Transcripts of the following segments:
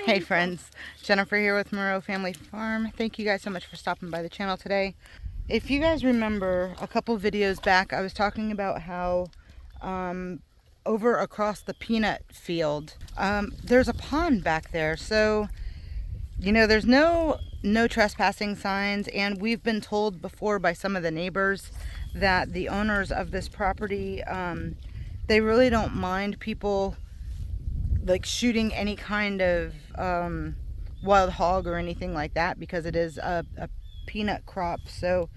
Hey friends, Jennifer here with Moreau Family Farm. Thank you guys so much for stopping by the channel today. If you guys remember a couple videos back, I was talking about how over across the peanut field, there's a pond back there. So, you know, there's no trespassing signs, and we've been told before by some of the neighbors that the owners of this property, they really don't mind people like shooting any kind of wild hog or anything like that, because it is a peanut crop. So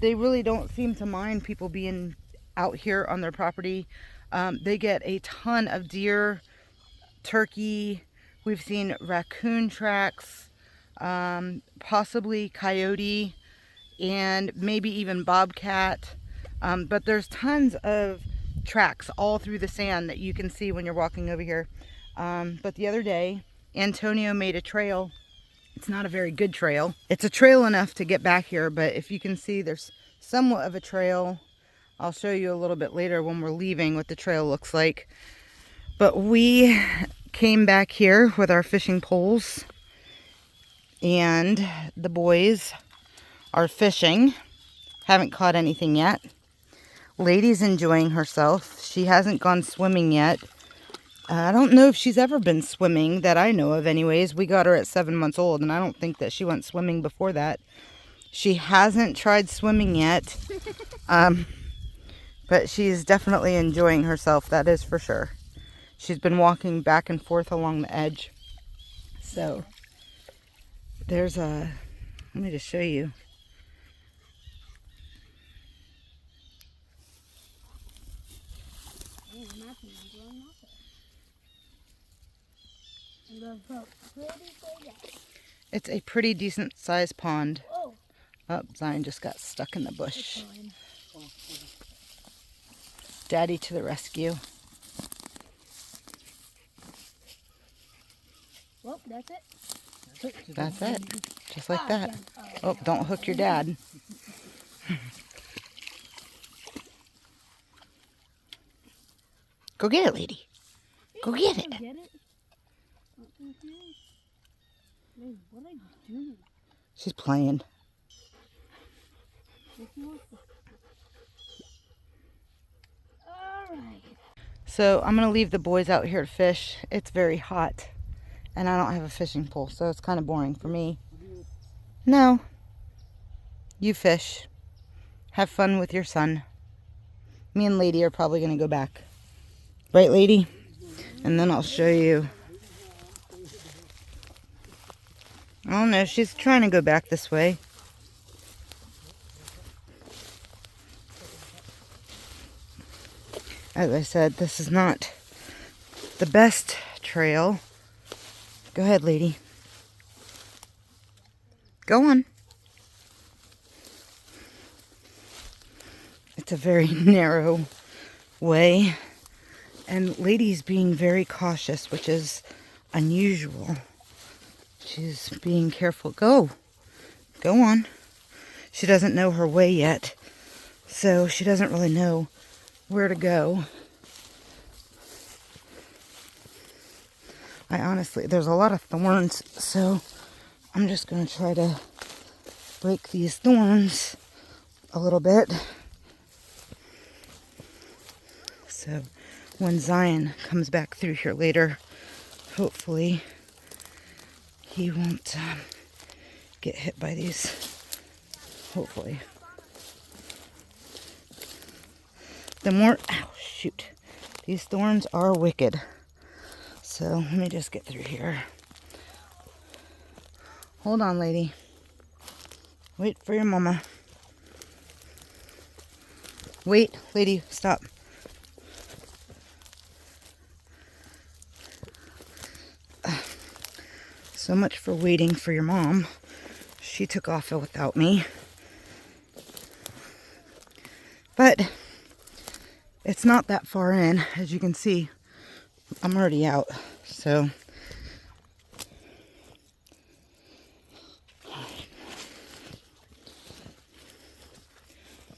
they really don't seem to mind people being out here on their property. They get a ton of deer, turkey. We've seen raccoon tracks, possibly coyote, and maybe even bobcat. But there's tons of tracks all through the sand that you can see when you're walking over here. But the other day, Antonio made a trail. It's not a very good trail. It's a trail enough to get back here, but if you can see, there's somewhat of a trail. I'll show you a little bit later when we're leaving what the trail looks like. But we came back here with our fishing poles, and the boys are fishing. Haven't caught anything yet. Lady's enjoying herself. She hasn't gone swimming yet. I don't know if she's ever been swimming, that I know of anyways. We got her at 7 months old, and I don't think that she went swimming before that. She hasn't tried swimming yet, but she's definitely enjoying herself, that is for sure. She's been walking back and forth along the edge. So, there's a, let me just show you. It's a pretty decent sized pond. Oh, Zion just got stuck in the bush. Daddy to the rescue. Well, that's it. That's it. Just like that. Oh, don't hook your dad. Go get it, lady. Go get it. Get it? Wait, what I do? She's playing. Alright. So I'm going to leave the boys out here to fish. It's very hot, and I don't have a fishing pole, so it's kind of boring for me. No. You fish. Have fun with your son. Me and Lady are probably going to go back. Right, Lady? And then I'll show you. I don't know. She's trying to go back this way. As I said, this is not the best trail. Go ahead, lady. Go on. It's a very narrow way, and lady's being very cautious, which is unusual. She's being careful. Go on. She doesn't know her way yet, so she doesn't really know where to go. I honestly, there's a lot of thorns, so I'm just going to try to break these thorns a little bit. So when Zion comes back through here later, hopefully he won't get hit by these. Hopefully. The more, ow, shoot. These thorns are wicked. So let me just get through here. Hold on, lady. Wait for your mama. Wait, lady, stop. So much for waiting for your mom. She took off without me. But it's not that far in, as you can see. I'm already out, so.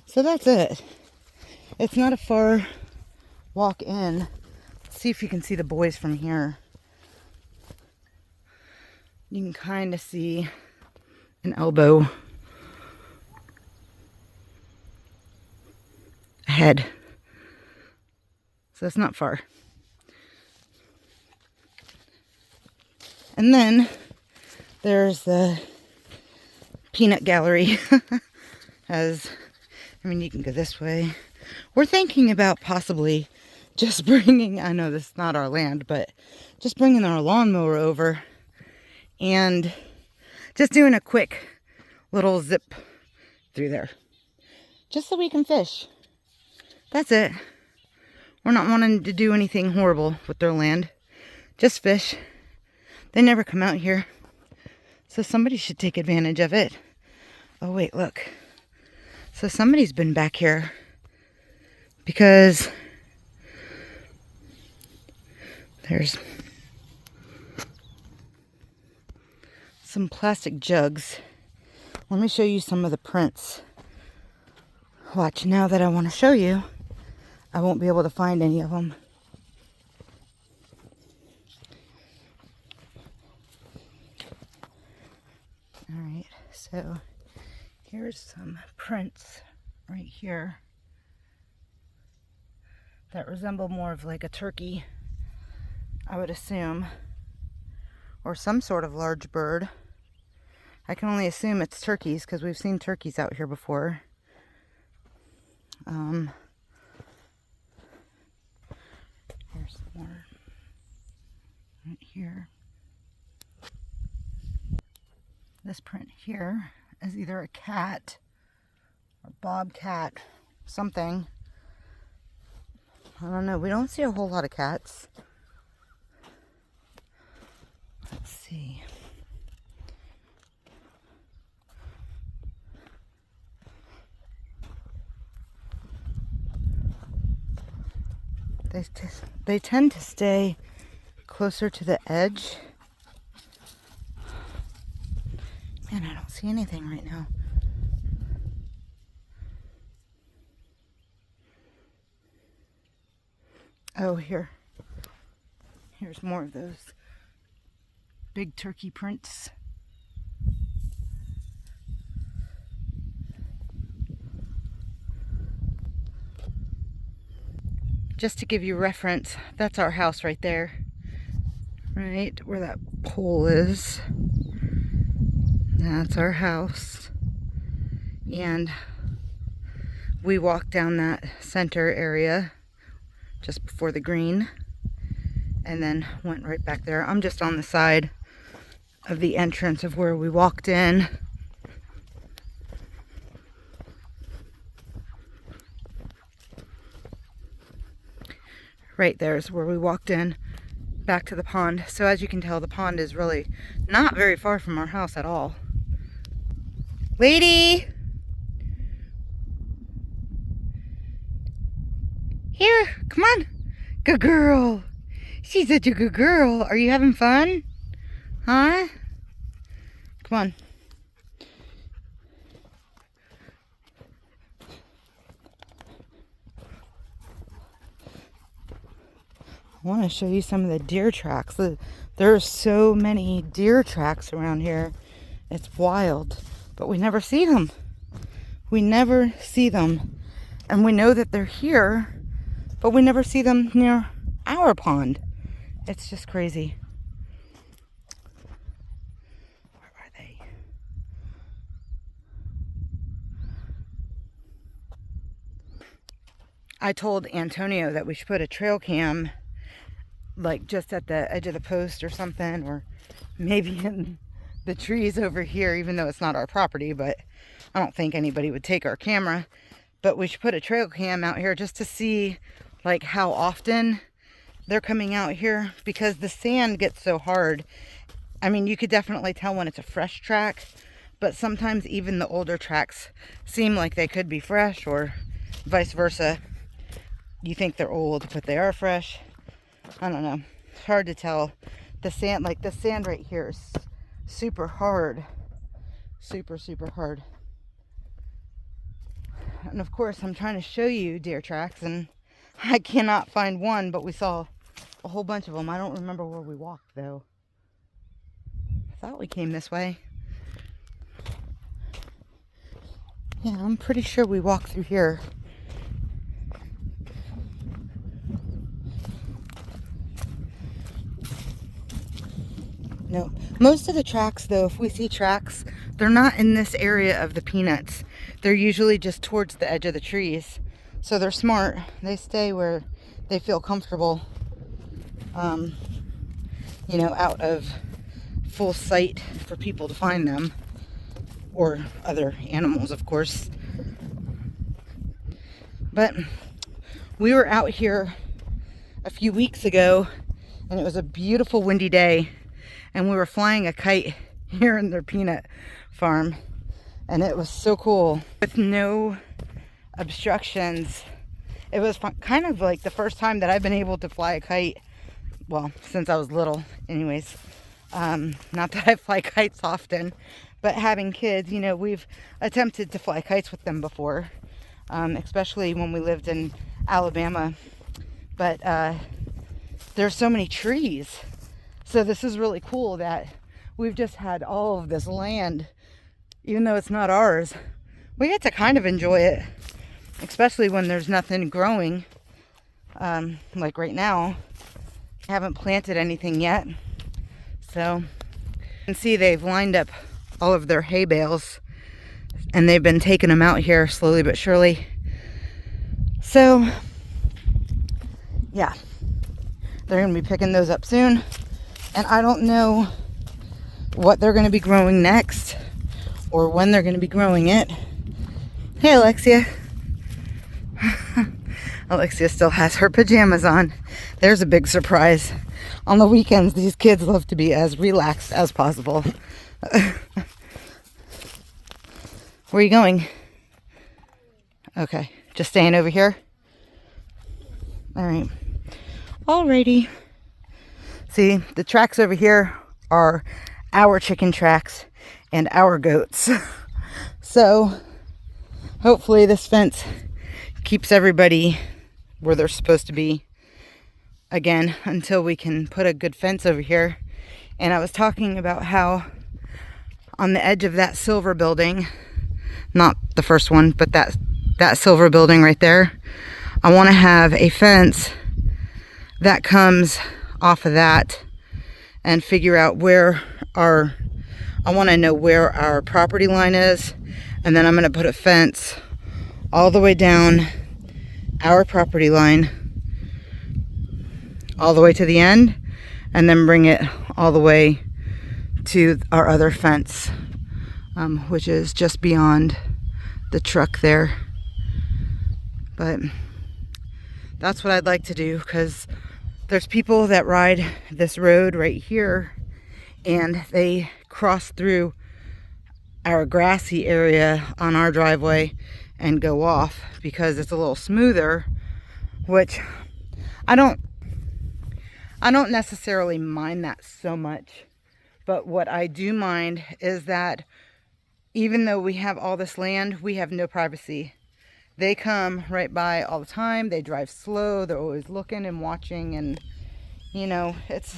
So that's it. It's not a far walk in. Let's see if you can see the boys from here. You can kind of see an elbow ahead. So it's not far. And then there's the peanut gallery. You can go this way. We're thinking about possibly just bringing, I know this is not our land, but just bringing our lawnmower over and just doing a quick little zip through there. Just so we can fish. That's it. We're not wanting to do anything horrible with their land. Just fish. They never come out here. So somebody should take advantage of it. Oh wait, look. So somebody's been back here because there's some plastic jugs. Let me show you some of the prints. Watch, now that I want to show you, I won't be able to find any of them. Alright, so here's some prints right here that resemble more of like a turkey, I would assume, or some sort of large bird. I can only assume it's turkeys because we've seen turkeys out here before. Here's some more right here. This print here is either a cat or bobcat, something. I don't know. We don't see a whole lot of cats. Let's see. They tend to stay closer to the edge. Man, I don't see anything right now. Oh, here's more of those big turkey prints. Just to give you reference, that's our house right there. Right where that pole is. That's our house. And we walked down that center area just before the green and then went right back there. I'm just on the side of the entrance of where we walked in. Right there is where we walked in back to the pond. So as you can tell, the pond is really not very far from our house at all. Lady! Here, come on. Good girl. She's such a good girl. Are you having fun? Huh? Come on. I want to show you some of the deer tracks. There are so many deer tracks around here. It's wild. But we never see them. We never see them. And we know that they're here, but we never see them near our pond. It's just crazy. Where are they? I told Antonio that we should put a trail cam like just at the edge of the post or something, or maybe in the trees over here, even though it's not our property, but I don't think anybody would take our camera. But we should put a trail cam out here just to see like how often they're coming out here, because the sand gets so hard. I mean, you could definitely tell when it's a fresh track, but sometimes even the older tracks seem like they could be fresh, or vice versa. You think they're old, but they are fresh. I don't know. It's hard to tell. The sand, like the sand right here is super hard. Super, super hard. And of course, I'm trying to show you deer tracks, and I cannot find one, but we saw a whole bunch of them. I don't remember where we walked, though. I thought we came this way. Yeah, I'm pretty sure we walked through here. No, most of the tracks though, if we see tracks, they're not in this area of the peanuts. They're usually just towards the edge of the trees. So they're smart. They stay where they feel comfortable, you know, out of full sight for people to find them, or other animals, of course. But we were out here a few weeks ago, and it was a beautiful windy day, and we were flying a kite here in their peanut farm, and it was so cool with no obstructions. It was kind of like the first time that I've been able to fly a kite, well, since I was little anyways. Not that I fly kites often, but having kids, you know, we've attempted to fly kites with them before, especially when we lived in Alabama. But there's so many trees. So this is really cool that we've just had all of this land, even though it's not ours. We get to kind of enjoy it, especially when there's nothing growing. Like right now, I haven't planted anything yet. So you can see they've lined up all of their hay bales, and they've been taking them out here slowly but surely. So yeah, they're gonna be picking those up soon. And I don't know what they're gonna be growing next or when they're gonna be growing it. Hey, Alexia. Alexia still has her pajamas on. There's a big surprise. On the weekends, these kids love to be as relaxed as possible. Where are you going? Okay, just staying over here? All right. Alrighty. See, the tracks over here are our chicken tracks and our goats. So hopefully this fence keeps everybody where they're supposed to be again until we can put a good fence over here. And I was talking about how on the edge of that silver building, not the first one, but that silver building right there, I want to have a fence that comes off of that and figure out where I want to know where our property line is, and then I'm going to put a fence all the way down our property line all the way to the end, and then bring it all the way to our other fence, which is just beyond the truck there. But that's what I'd like to do, because there's people that ride this road right here and they cross through our grassy area on our driveway and go off because it's a little smoother, which I don't necessarily mind that so much. But what I do mind is that even though we have all this land, we have no privacy. They come right by all the time. They drive slow. They're always looking and watching, and you know, it's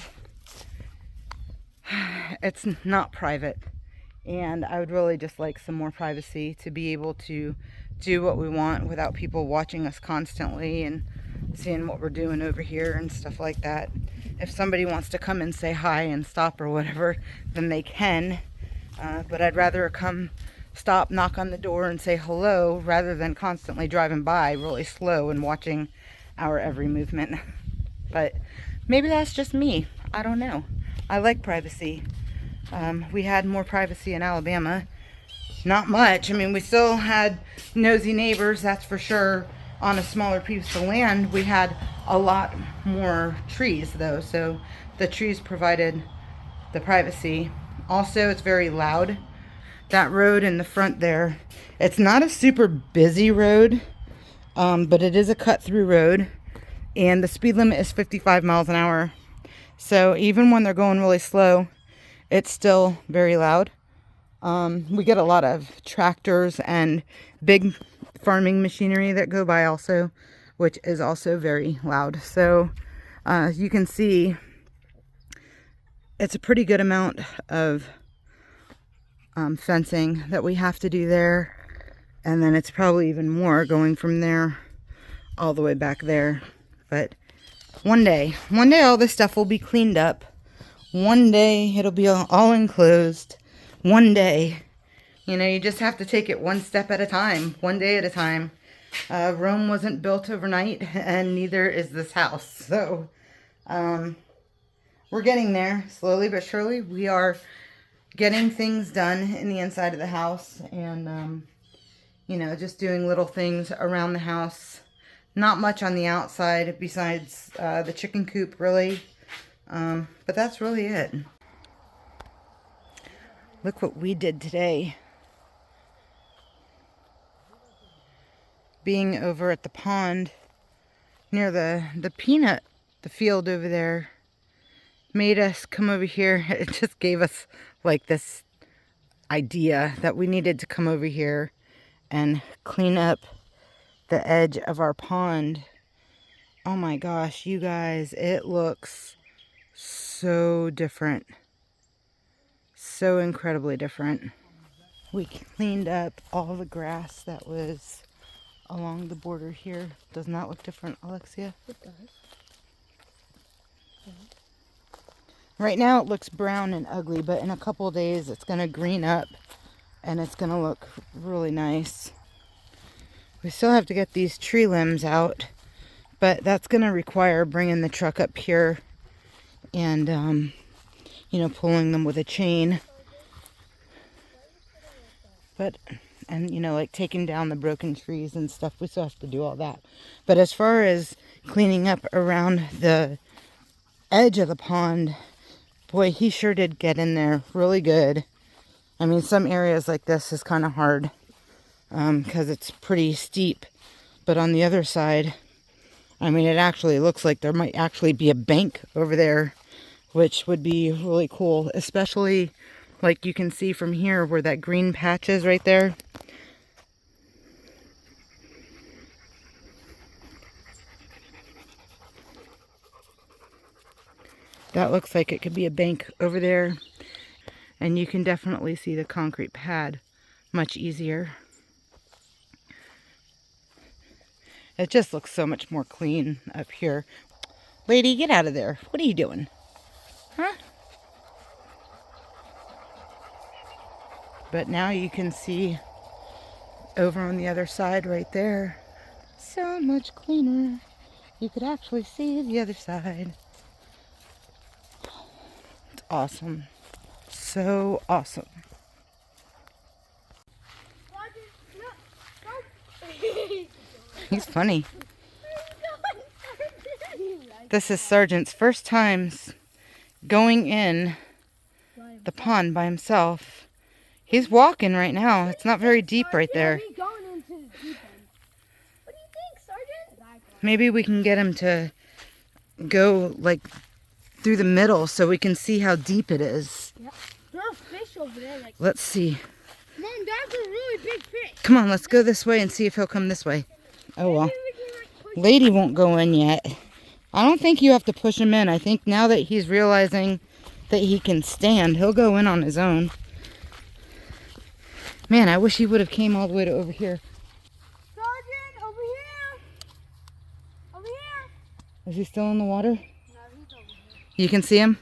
not private. And I would really just like some more privacy to be able to do what we want without people watching us constantly and seeing what we're doing over here and stuff like that. If somebody wants to come and say hi and stop or whatever, then they can. But I'd rather come, stop, knock on the door and say hello rather than constantly driving by really slow and watching our every movement. But maybe that's just me. I don't know. I like privacy. We had more privacy in Alabama. Not much. I mean, we still had nosy neighbors, that's for sure. On a smaller piece of land, we had a lot more trees though, so the trees provided the privacy. Also, it's very loud. That road in the front there, it's not a super busy road, but it is a cut-through road, and the speed limit is 55 miles an hour. So even when they're going really slow, it's still very loud. We get a lot of tractors and big farming machinery that go by also, which is also very loud. So you can see it's a pretty good amount of fencing that we have to do there. And then it's probably even more going from there all the way back there. But one day all this stuff will be cleaned up. One day it'll be all enclosed. One day, you know, you just have to take it one step at a time, one day at a time. Rome wasn't built overnight, and neither is this house. So we're getting there slowly but surely. We are getting things done in the inside of the house, and you know, just doing little things around the house. Not much on the outside besides the chicken coop, really. But that's really it. Look what we did today. Being over at the pond near the field over there made us come over here. It just gave us like this idea that we needed to come over here and clean up the edge of our pond. Oh my gosh, you guys, it looks so different. So incredibly different. We cleaned up all the grass that was along the border here. Doesn't that look different, Alexia? It does. Yeah. Right now it looks brown and ugly, but in a couple of days it's going to green up and it's going to look really nice. We still have to get these tree limbs out, but that's going to require bringing the truck up here and, you know, pulling them with a chain. But, and, you know, like taking down the broken trees and stuff, we still have to do all that. But as far as cleaning up around the edge of the pond, boy, he sure did get in there really good. I mean, some areas like this is kind of hard because it's pretty steep. But on the other side, I mean, it actually looks like there might actually be a bank over there, which would be really cool, especially like you can see from here where that green patch is right there. That looks like it could be a bank over there. And you can definitely see the concrete pad much easier. It just looks so much more clean up here. Lady, get out of there. What are you doing? Huh? But now you can see over on the other side right there. So much cleaner. You could actually see the other side. It's awesome. So awesome. He's funny. This is Sergeant's first times going in the pond by himself. He's walking right now. It's not very deep right there. He's going into the deep end. What do you think, Sergeant? Maybe we can get him to go like through the middle so we can see how deep it is. Yep. There are fish over there. Like, Let's see. Mom, that's a really big fish. Come on, let's go this way and see if he'll come this way. Oh well. Lady won't go in yet. I don't think you have to push him in. I think now that he's realizing that he can stand, he'll go in on his own. Man, I wish he would have came all the way to over here. Sergeant, over here. Over here. Is he still in the water? No, he's over here. You can see him?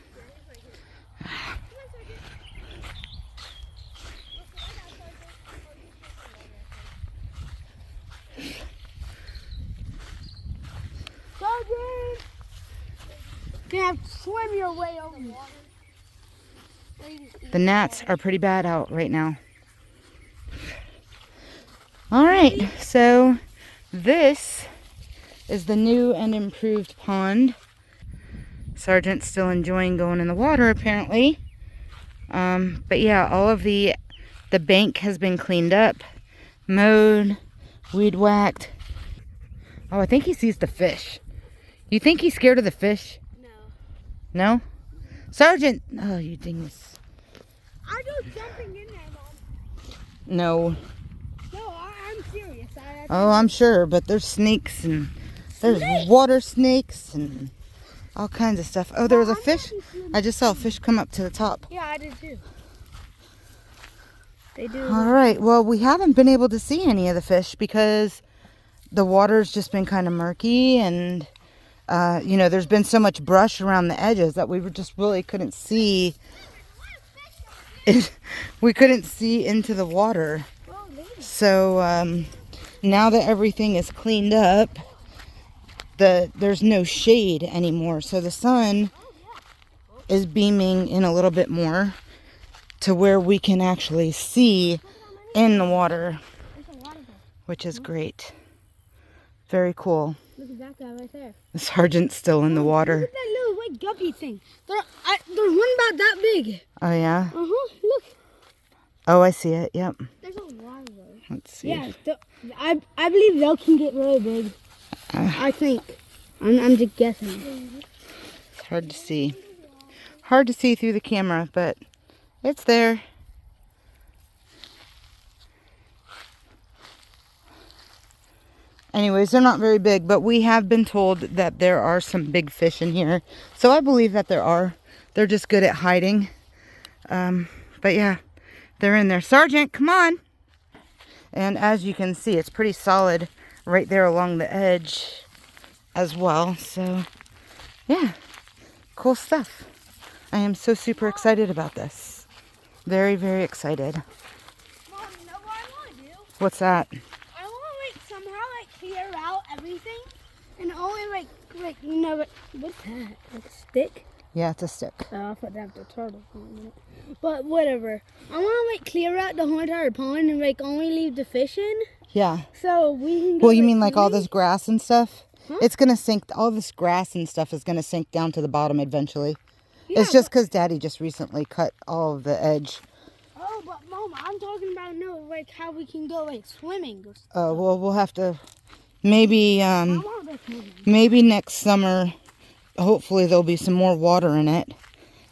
Sergeant! You have to swim your way over here. The gnats are pretty bad out right now. All right, so this is the new and improved pond. Sergeant's still enjoying going in the water apparently. But yeah, all of the bank has been cleaned up, mowed, weed whacked. Oh, I think he sees the fish. You think he's scared of the fish? No. No? Sergeant! Oh, you dingus. I go jumping in there, Mom. No. No, I'm serious. Oh, I'm sure, but there's snakes and there's water snakes and All kinds of stuff. Oh, there was a fish. I just saw a fish come up to the top. Yeah, I did too. They do. All right. Well, we haven't been able to see any of the fish because the water's just been kind of murky, and you know, there's been so much brush around the edges that we just really couldn't see. We couldn't see into the water. So now that everything is cleaned up, there's no shade anymore. So the sun is beaming in a little bit more to where we can actually see in the water, which is great. Very cool. Look at that guy right there. The sergeant's still in the water. Look at that little white guppy thing. There's one about that big. Oh, yeah? Look. Oh, I see it. Yep. There's a lot of those. Let's see. Yeah, I believe they can get really big. I think. I'm just guessing. It's hard to see. Hard to see through the camera, but it's there. Anyways, they're not very big, but we have been told that there are some big fish in here. So I believe that there are. They're just good at hiding. But yeah, they're in there. Sergeant, come on. And as you can see, it's pretty solid right there along the edge as well. So yeah, cool stuff. I am so super excited about this. Very, very excited. Mom, you know what I want to do? What's that? I want to somehow clear out everything and only you know what's that? Like a stick? Yeah, it's a stick. I'll put that the turtle for a minute. But whatever. I want to clear out the whole entire pond and only leave the fish in. Yeah. So we can go. Well, you mean like all this grass and stuff? Huh? It's gonna sink. All this grass and stuff is gonna sink down to the bottom eventually. Yeah, it's just because Daddy just recently cut all of the edge. Oh, but Mom, I'm talking about how we can go swimming. Oh, well, we'll have to maybe I want to go swimming. maybe next summer. Hopefully there'll be some more water in it,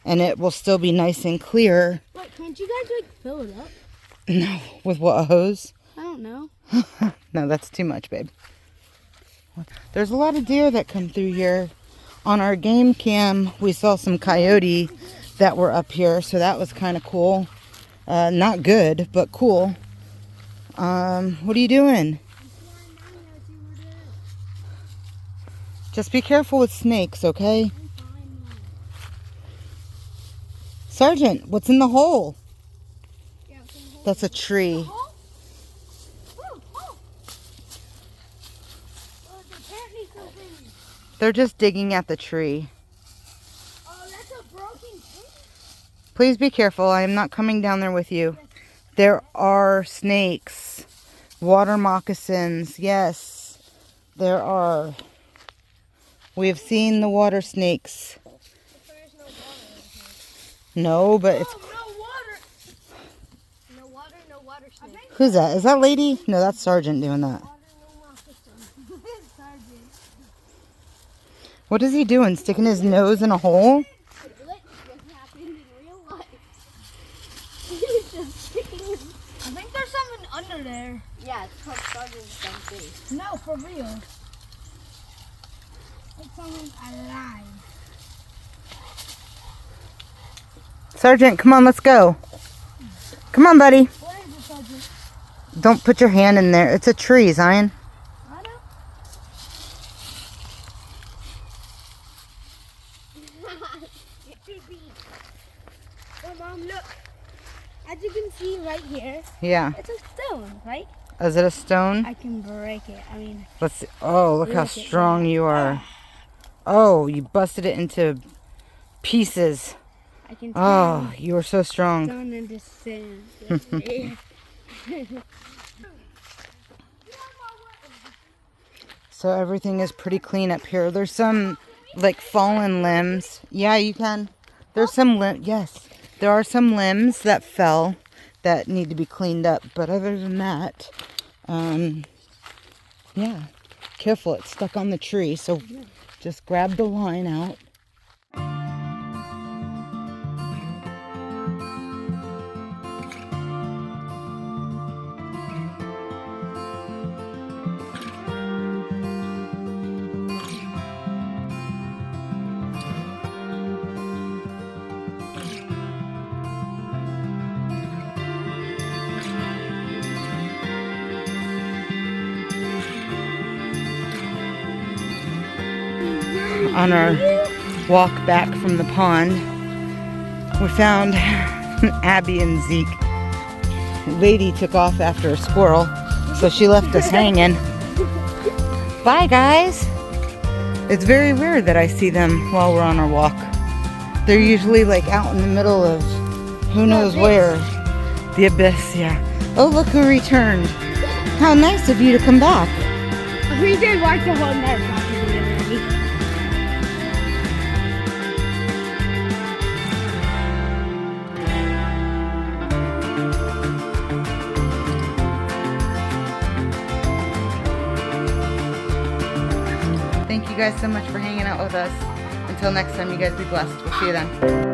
and it will still be nice and clear. Wait, can't you guys fill it up? No, with what, a hose? I don't know. No, that's too much, babe. There's a lot of deer that come through here. On our game cam, we saw some coyote that were up here, so that was kind of cool. Not good, but cool. What are you doing? Just be careful with snakes, okay? Sergeant, what's in the hole? That's a tree. They're just digging at the tree. Oh, that's a broken tree. Please be careful. I am not coming down there with you. There are snakes. Water moccasins. Yes, there are. We have seen the water snakes. No, but it's... No water snake. Who's that? Is that lady? No, that's Sergeant doing that. What is he doing? Sticking his nose in a hole? I think there's something under there. Yeah, it's called Sergeant's dumb face. No, for real. It's something alive. Sergeant, come on, let's go. Come on, buddy. What is it, Sergeant? Don't put your hand in there. It's a tree, Zion. I know. Oh, Mom, look. As you can see right here, Yeah. it's a stone, right? Is it a stone? I can break it. I mean, Let's see. Oh, look how Look at strong you are. Oh, you busted it into pieces. I can Oh, you are so strong. stone into sand. So everything is pretty clean up here. There's some like fallen limbs. Yeah, you can. There's some yes. There are some limbs that fell that need to be cleaned up, but other than that, yeah. Careful, it's stuck on the tree, so just grab the line out. on our walk back from the pond. We found Abby and Zeke. Lady took off after a squirrel, so she left us hanging. Bye, guys. It's very rare that I see them while we're on our walk. They're usually like out in the middle of who knows where. The abyss, yeah. Oh, look who returned. How nice of you to come back. We did watch the whole night property already. Thank you guys so much for hanging out with us. Until next time, you guys be blessed. We'll see you then.